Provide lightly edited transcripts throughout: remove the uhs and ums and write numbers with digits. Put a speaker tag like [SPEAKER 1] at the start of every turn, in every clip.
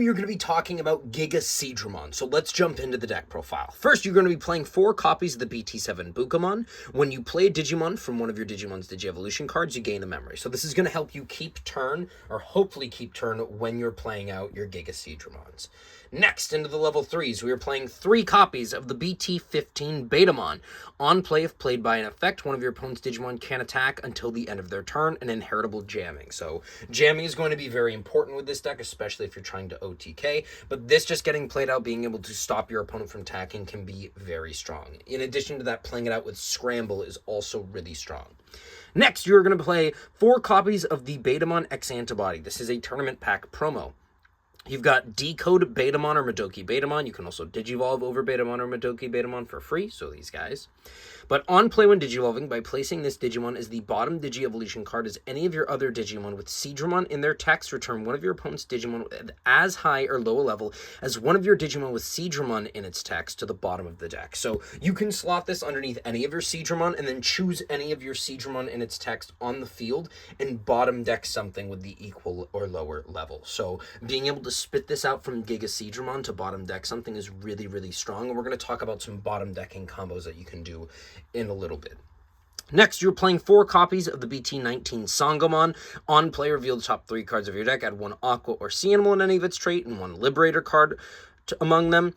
[SPEAKER 1] we are going to be talking about Giga Sedramon, so let's jump into the deck profile. First, you're going to be playing 4 copies of the BT7 Bukamon. When you play a Digimon from one of your Digimon's Digi-Evolution cards, you gain a memory. So this is going to help you keep turn, or hopefully keep turn, when you're playing out your Giga Sedramons. Next, into the level 3s, we are playing 3 copies of the BT15 Betamon. On play, if played by an effect, one of your opponent's Digimon can attack until the end of their turn, an inheritable jamming. So jamming is going to be very important with this deck, especially if you're trying to OTK, but this just getting played out, being able to stop your opponent from attacking, can be very strong. In addition to that, playing it out with Scramble is also really strong. Next, you're going to play 4 copies of the Betamon X Antibody. This is a tournament pack promo. You've got Decode Betamon or Madoki Betamon. You can also Digivolve over Betamon or Madoki Betamon for free, so these guys. But on play when Digivolving, by placing this Digimon as the bottom Digi-Evolution card as any of your other Digimon with Sedramon in their text, return one of your opponent's Digimon at as high or low a level as one of your Digimon with Sedramon in its text to the bottom of the deck. So you can slot this underneath any of your Sedramon and then choose any of your Sedramon in its text on the field and bottom deck something with the equal or lower level. So being able to spit this out from Giga Sedramon to bottom deck something is really, really strong, and we're going to talk about some bottom decking combos that you can do in a little bit. Next, you're playing 4 copies of the BT19 Sangomon. On play, reveal the top 3 cards of your deck, add 1 Aqua or Sea Animal in any of its trait, and 1 Liberator card among them.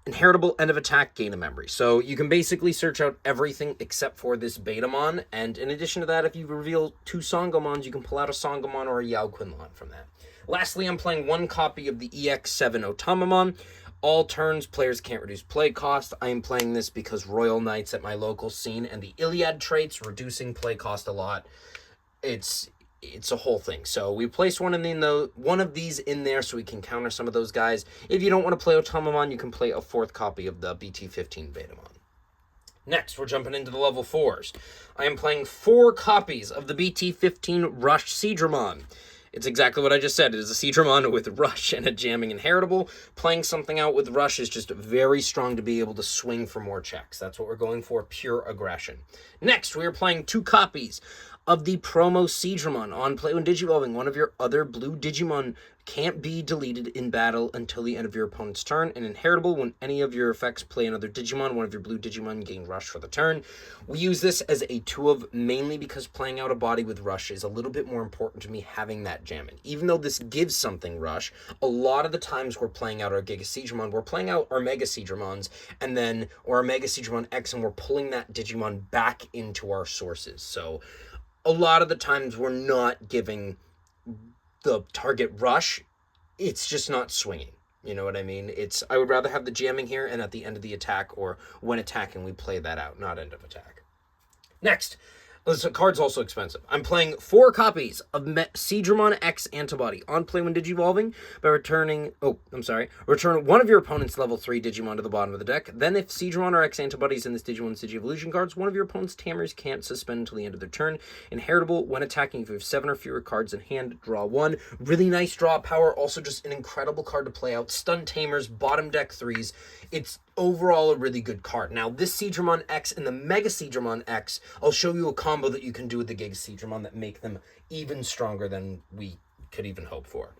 [SPEAKER 1] Inheritable, end of attack, gain a memory. So you can basically search out everything except for this Betamon, and in addition to that, if you reveal 2 Sangomons, you can pull out a Sangomon or a Yao Quinlan from that. Lastly, I'm playing 1 copy of the EX7 Otamamon. All turns, players can't reduce play cost. I am playing this because Royal Knights at my local scene and the Iliad traits, reducing play cost a lot. It's a whole thing. So we placed one of these in there so we can counter some of those guys. If you don't want to play Otamamon, you can play a 4th copy of the BT15 Betamon. Next, we're jumping into the level 4s. I am playing 4 copies of the BT15 Rush Sedramon. It's exactly what I just said. It is a Sedramon with Rush and a jamming inheritable. Playing something out with Rush is just very strong to be able to swing for more checks. That's what we're going for, pure aggression. Next, we are playing 2 copies of the promo Sedramon. On play when Digivolving, one of your other blue Digimon can't be deleted in battle until the end of your opponent's turn. And inheritable, when any of your effects play another Digimon, one of your blue Digimon gain Rush for the turn. We use this as a 2 of, mainly because playing out a body with Rush is a little bit more important to me having that jamming. Even though this gives something Rush, a lot of the times we're playing out our Giga Sedramon, we're playing out our Mega Sedramons, and then, or our Mega Sedramon X, and we're pulling that Digimon back into our sources. So a lot of the times we're not giving the target Rush, it's just not swinging. You know what I mean? I would rather have the jamming here, and at the end of the attack, or when attacking, we play that out, not end of attack. Next, this card's also expensive. I'm playing 4 copies of Sedramon X Antibody. On play when Digivolving, by return one of your opponent's level 3 Digimon to the bottom of the deck. Then if Sedramon or X Antibody is in this Digimon's Digi-Evolution cards, one of your opponent's Tamers can't suspend until the end of their turn. Inheritable, when attacking, if you have 7 or fewer cards in hand, draw 1. Really nice draw power, also just an incredible card to play out. Stun Tamers, bottom deck 3s. It's overall a really good card. Now, this Sedramon X and the Mega Sedramon X, I'll show you a combo that you can do with the Giga Sedramon that make them even stronger than we could even hope for.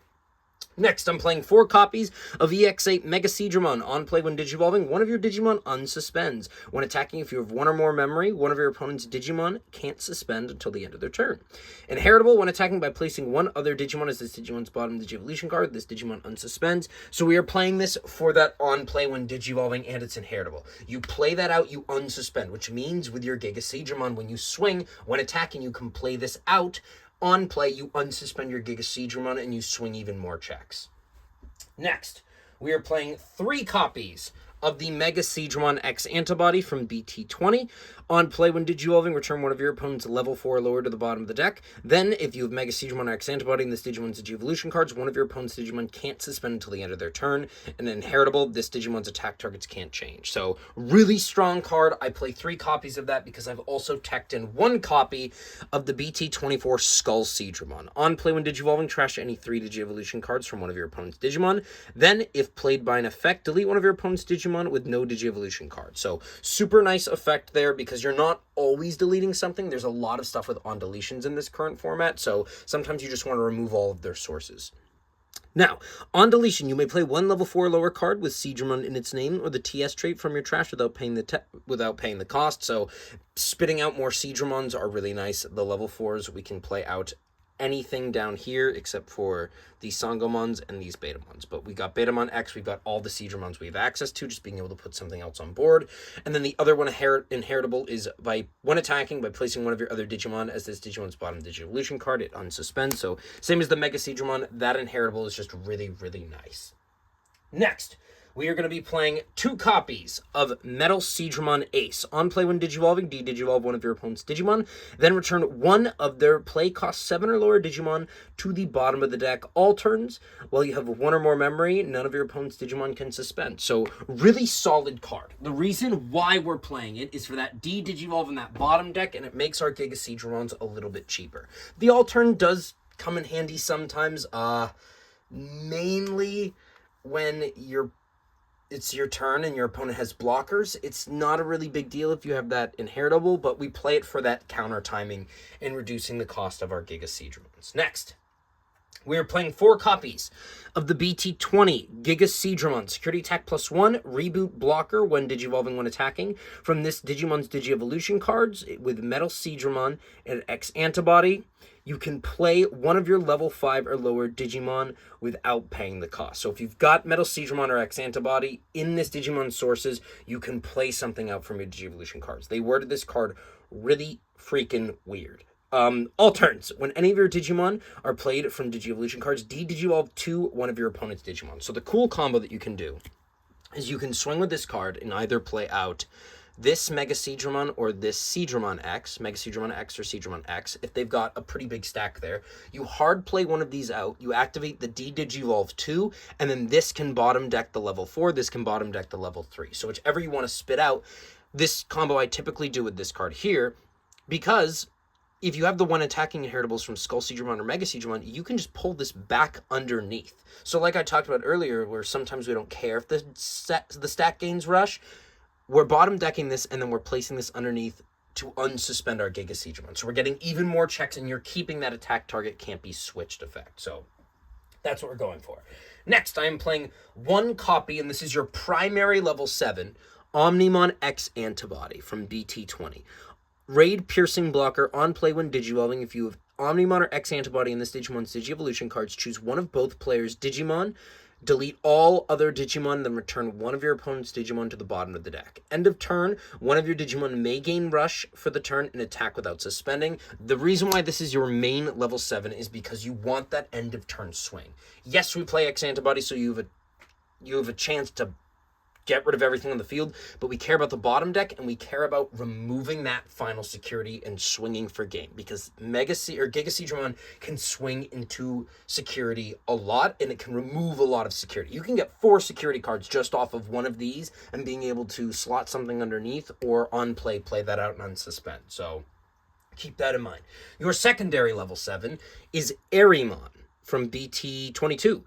[SPEAKER 1] Next, I'm playing 4 copies of EX8 Mega Sedramon. On play when Digivolving, one of your Digimon unsuspends. When attacking, if you have 1 or more memory, one of your opponent's Digimon can't suspend until the end of their turn. Inheritable, when attacking by placing 1 other Digimon as this Digimon's bottom Digi-Evolution card, this Digimon unsuspends. So we are playing this for that on play when Digivolving, and it's inheritable. You play that out, you unsuspend, which means with your Giga Sedramon, when you swing, when attacking, you can play this out. On play, you unsuspend your Giga Sedramon and you swing even more checks. Next, we are playing 3 copies of the Mega Sedramon X Antibody from BT20. On play when Digivolving, return one of your opponent's level 4 or lower to the bottom of the deck. Then, if you have Mega Sedramon X Antibody in this Digimon's Digi-Evolution cards, one of your opponent's Digimon can't suspend until the end of their turn. And inheritable, this Digimon's attack targets can't change. So, really strong card. I play 3 copies of that because I've also teched in 1 copy of the BT24 Skull Sedramon. On play when Digivolving, trash any 3 Digi-Evolution cards from one of your opponent's Digimon. Then, if played by an effect, delete one of your opponent's Digimon with no Digi-Evolution card. So, super nice effect there because you're not always deleting something. There's a lot of stuff with on deletions in this current format, so sometimes you just want to remove all of their sources. Now, on deletion, you may play one level 4 or lower card with Sedramon in its name or the TS trait from your trash without paying the cost. So, spitting out more Sedramons are really nice. The level 4s, we can play out anything down here except for these Sangomons and these Betamons. But we got Betamon X, we've got all the Sedramons we have access to, just being able to put something else on board. And then the other one inheritable is when attacking, by placing one of your other Digimon as this Digimon's bottom Digievolution card, it unsuspends. So same as the Mega Sedramon, that inheritable is just really, really nice. Next, we are going to be playing 2 copies of Metal Sedramon Ace. On play when Digivolving, de-Digivolve one of your opponent's Digimon, then return one of their play cost 7 or lower Digimon to the bottom of the deck all turns. While you have 1 or more memory, none of your opponent's Digimon can suspend. So, really solid card. The reason why we're playing it is for that de-Digivolve in that bottom deck, and it makes our Gigaseadramons a little bit cheaper. The all turn does come in handy sometimes, mainly when it's your turn and your opponent has blockers. It's not a really big deal if you have that inheritable, but we play it for that counter timing and reducing the cost of our Gigaseadramons. Next, we are playing 4 copies of the BT20 Gigaseadramon Security Attack +1 Reboot Blocker when Digivolving when attacking. From this Digimon's Digievolution cards with Metal Sedramon and X Antibody, you can play one of your level 5 or lower Digimon without paying the cost. So if you've got Metal Sedramon or X Antibody in this Digimon sources, you can play something out from your Digievolution cards. They worded this card really freaking weird. All turns. When any of your Digimon are played from Digievolution cards, de-Digivolve to one of your opponent's Digimon. So the cool combo that you can do is you can swing with this card and either play out this Mega Sedramon or this Sedramon X, Mega Sedramon X or Sedramon X, if they've got a pretty big stack there. You hard play one of these out, you activate the de-Digivolve 2, and then this can bottom deck the level 4, this can bottom deck the level 3. So whichever you want to spit out, this combo I typically do with this card here, because if you have the one attacking inheritables from Skull Sedramon or Mega Sedramon, you can just pull this back underneath. So like I talked about earlier, where sometimes we don't care if the stack gains rush, we're bottom decking this and then we're placing this underneath to unsuspend our Gigaseadramon. So we're getting even more checks and you're keeping that attack target can't be switched effect. So that's what we're going for. Next, I am playing 1 copy, and this is your primary level 7 Omnimon X Antibody from BT20. Raid Piercing Blocker on play when Digivolving. If you have Omnimon or X Antibody in this Digimon's Digievolution cards, choose one of both players' Digimon, delete all other Digimon, then return one of your opponent's Digimon to the bottom of the deck. End of turn, one of your Digimon may gain Rush for the turn and attack without suspending. The reason why this is your main level 7 is because you want that end of turn swing. Yes, we play X Antibody, so you have a chance to get rid of everything on the field, but we care about the bottom deck and we care about removing that final security and swinging for game, because Gigaseadramon can swing into security a lot and it can remove a lot of security. You can get 4 security cards just off of one of these and being able to slot something underneath or on play that out and unsuspend. So keep that in mind. Your secondary level 7 is Arimon from BT22.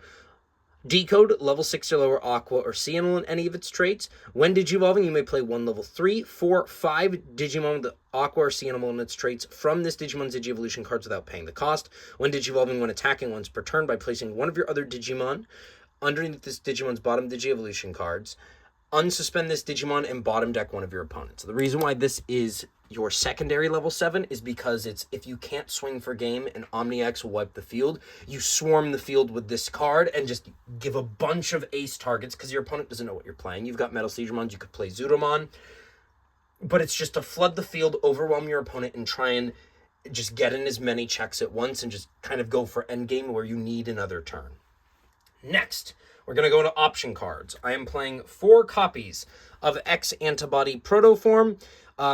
[SPEAKER 1] Decode, level 6 or lower Aqua or Sea Animal in any of its traits. When Digivolving, you may play 1 level 3, 4, 5 Digimon with Aqua or Sea Animal in its traits from this Digimon's Digievolution cards without paying the cost. When Digivolving, when attacking once per turn, by placing one of your other Digimon underneath this Digimon's bottom Digievolution cards, unsuspend this Digimon and bottom deck one of your opponents. The reason why this is your secondary level 7 is because it's, if you can't swing for game and OmniX will wipe the field, you swarm the field with this card and just give a bunch of ace targets because your opponent doesn't know what you're playing. You've got Metal Sedramon, you could play Zudomon, but it's just to flood the field, overwhelm your opponent, and try and just get in as many checks at once and just kind of go for endgame where you need another turn. Next, we're going to go to option cards. I am playing 4 copies of X Antibody Protoform.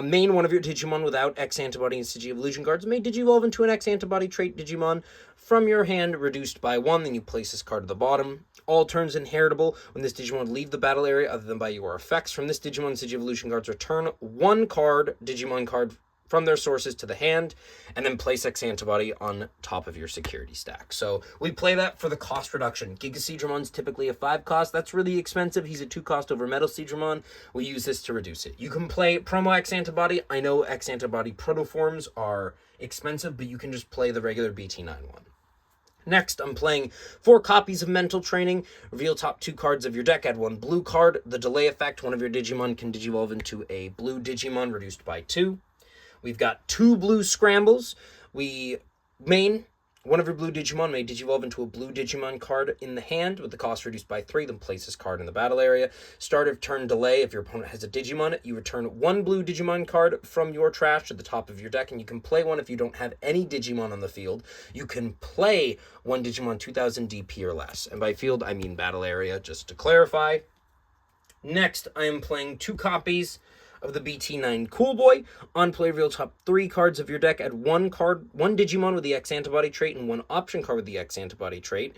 [SPEAKER 1] Main one of your Digimon without X Antibody and Digievolution cards may Digivolve into an X Antibody trait Digimon from your hand, reduced by 1. Then you place this card at the bottom. All turns inheritable. When this Digimon leave the battle area other than by your effects from this Digimon's Digievolution cards, return 1 card, Digimon card, from their sources to the hand, and then place X Antibody on top of your security stack. So we play that for the cost reduction. Gigaseadramon's typically a 5 cost. That's really expensive. He's a 2 cost over Metal Sedramon. We use this to reduce it. You can play promo X Antibody. I know X Antibody protoforms are expensive, but you can just play the regular BT9 one. Next, I'm playing 4 copies of Mental Training. Reveal top 2 cards of your deck. Add 1 blue card. The delay effect, one of your Digimon can digivolve into a blue Digimon, reduced by 2. We've got 2 blue scrambles. One of your blue Digimon may digivolve into a blue Digimon card in the hand with the cost reduced by 3, then place this card in the battle area. Start of turn delay, if your opponent has a Digimon, you return 1 blue Digimon card from your trash to the top of your deck, and you can play one if you don't have any Digimon on the field. You can play 1 Digimon 2000 DP or less. And by field, I mean battle area, just to clarify. Next, I am playing 2 copies of the BT9 Cool Boy. On play, reveal top 3 cards of your deck. Add 1 Digimon with the X antibody trait and 1 option card with the X antibody trait.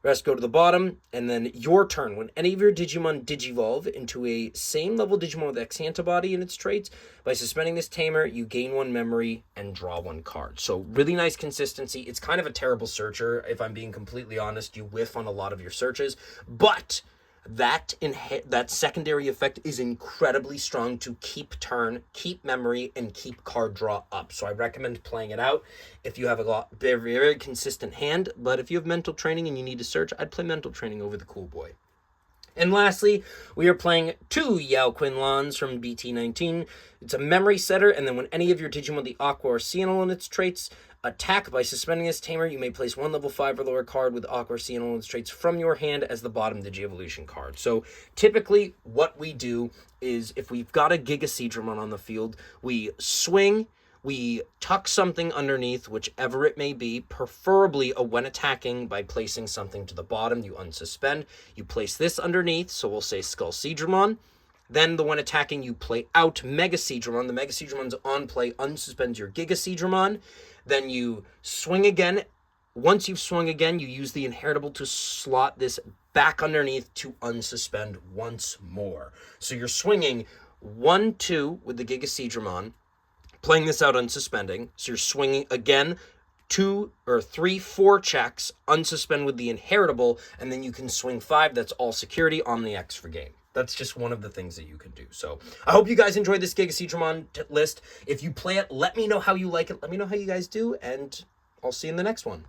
[SPEAKER 1] Rest go to the bottom, and then your turn. When any of your Digimon digivolve into a same level Digimon with X antibody in its traits, by suspending this tamer, you gain 1 memory and draw 1 card. So really nice consistency. It's kind of a terrible searcher, if I'm being completely honest. You whiff on a lot of your searches, but that secondary effect is incredibly strong to keep turn, keep memory, and keep card draw up. So I recommend playing it out if you have a very, very consistent hand. But if you have Mental Training and you need to search, I'd play Mental Training over the Cool Boy. And lastly, we are playing 2 Yao Quinlans from BT19. It's a memory setter, and then when any of your Digimon with the Aqua or Cyanol in its traits attack by suspending this tamer, you may place 1 level 5 or lower card with Aqua or Cyanol in its traits from your hand as the bottom Digi-Evolution card. So typically what we do is, if we've got a Gigaseadramon on the field, we swing, we tuck something underneath, whichever it may be, preferably a when attacking by placing something to the bottom. You unsuspend, you place this underneath, so we'll say Skullseadramon. Then the when attacking, you play out Megaseadramon. The Megaseadramon's on play, unsuspends your Gigaseadramon. Then you swing again. Once you've swung again, you use the inheritable to slot this back underneath to unsuspend once more. So you're swinging 1, 2 with the Gigaseadramon, playing this out unsuspending. So you're swinging again 2 or 3, 4 checks, unsuspend with the inheritable, and then you can swing 5. That's all security on the X for game. That's just one of the things that you can do. So I hope you guys enjoyed this Gigaseadramon list. If you play it, let me know how you like it. Let me know how you guys do, and I'll see you in the next one.